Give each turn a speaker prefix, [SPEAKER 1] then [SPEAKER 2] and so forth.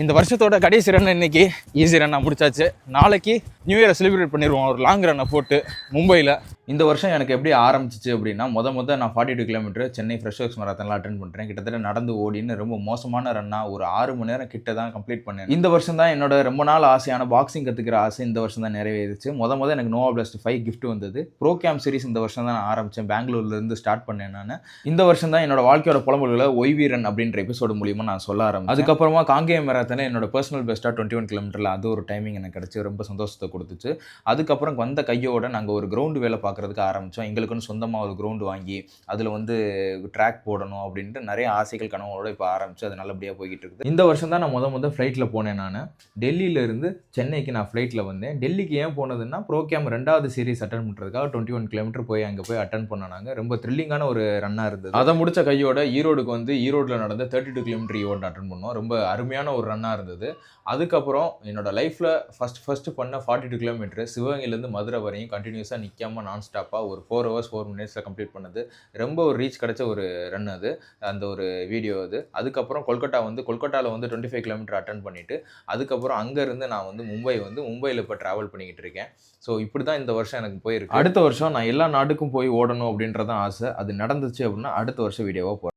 [SPEAKER 1] இந்த வருஷத்தோட கடைசி ரன் இன்னைக்கு ஈஸி ரன் முடிச்சாச்சு. நாளைக்கு நியூ இயரை செலிப்ரேட் பண்ணிடுவோம் ஒரு லாங் ரன்னை போட்டு மும்பையில். இந்த வருஷம் எனக்கு எப்படி ஆரம்பிச்சிச்சு அப்படின்னா, நான் 42 கிலோமீட்டர் சென்னை ஃப்ரெஷர்ஸ் மராத்தன்லாம் அட்டன் பண்ணுறேன். கிட்டத்தட்ட நடந்து ஓடின்னு ரொம்ப மோசமான ரன்னாக ஒரு 6 மணி நேரம் கிட்ட தான் கம்ப்ளீட் பண்ணேன். இந்த வருஷம் தான் என்னோட ரொம்ப நாள் ஆசையான பாக்ஸிங் கற்றுக்கிற ஆசை இந்த வருஷம் தான் நிறைவேறிச்சு. எனக்கு நோவா பிளாஸ்ட் 5 கிஃப்ட் வந்தது. ப்ரோ கேம்ப் சீரிஸ் இந்த வருஷம் தான் நான் ஆரம்பித்தேன். பெங்களூர்லேருந்து ஸ்டார்ட் பண்ணேன் நான். இந்த வருஷம் தான் என்னோட வாழ்க்கையோட புலம்பல்களை ஒய்வி ரன் அப்படின்ற எபிசோடு மூலியமாக நான் சொல்ல ஆரம்பிச்சேன். அதுக்கப்புறமா காங்கேயம் மராத்தனில் என்னோட பர்சனல் பெஸ்ட்டாக 21 கிலோமீட்டரில் அது ஒரு டைமிங் எனக்கு கிடச்சி ரொம்ப சந்தோஷத்தை கொடுத்துச்சு. அதுக்கப்புறம் வந்த கையோட நாங்கள் ஒரு கிரவுண்டு வேலை பார்க்குறதுக்கு ஆரம்பித்தோம். எங்களுக்குன்னு சொந்தமாக ஒரு கிரவுண்டு வாங்கி அதில் ட்ராக் போடணும் அப்படின்ட்டு நிறைய ஆசைகள் கனவோட இப்போ ஆரம்பிச்சு அது நல்லபடியாக போய்கிட்டு இருக்குது. இந்த வருஷம் தான் நான் முதல் ஃப்ளைட்டில் போனேன். நான் டெல்லியிலேருந்து சென்னைக்கு நான் ஃப்ளைட்டில் வந்தேன். டெல்லிக்கு ஏன் போனதுன்னா ப்ரோ கேம் 2வது சீரிஸ் அட்டன் பண்ணுறதுக்காக 21 கிலோமீட்டர் போய் அங்கே போய் அட்டன் பண்ணாங்க. ரொம்ப த்ரில்லிங்கான ஒரு ரன்னாக இருந்தது. அதை முடிச்ச கையோட ஈரோடுக்கு ஈரோட்டில் நடந்த 32 கிலோமீட்டர் ஈவெண்ட் அட்டன் பண்ணோம். ரொம்ப அருமையான ஒரு ரன்னாக இருந்தது. அதுக்கப்புறம் என்னோட லைஃப்பில் ஃபஸ்ட்டு பண்ண 42 கிலோமீட்டர் சிவகங்கையிலேருந்து மதுரை வரையும் கண்டினியூஸாக நிற்காமல் நான் ஸ்டாப்பாக ஒரு 4 hours 4 minutes கம்ப்ளீட் பண்ணது. ரொம்ப ஒரு ரீச் கிடைச்ச ஒரு ரன் அது, அந்த ஒரு வீடியோ அது. அதுக்கப்புறம் கொல்கட்டாவில் 25 கிலோமீட்டர் அட்டன் பண்ணிவிட்டு அதுக்கப்புறம் அங்கேருந்து நான் மும்பையில் இப்போ ட்ராவல் பண்ணிக்கிட்டு இருக்கேன். ஸோ இப்படி தான் இந்த வருஷம் எனக்கு போயிருக்கு. அடுத்த வருஷம் நான் எல்லா நாட்டுக்கும் போய் ஓடணும் அப்படின்றதான் ஆசை. அது நடந்துச்சு அப்படின்னா அடுத்த வருஷம் வீடியோவாக போகிறேன்.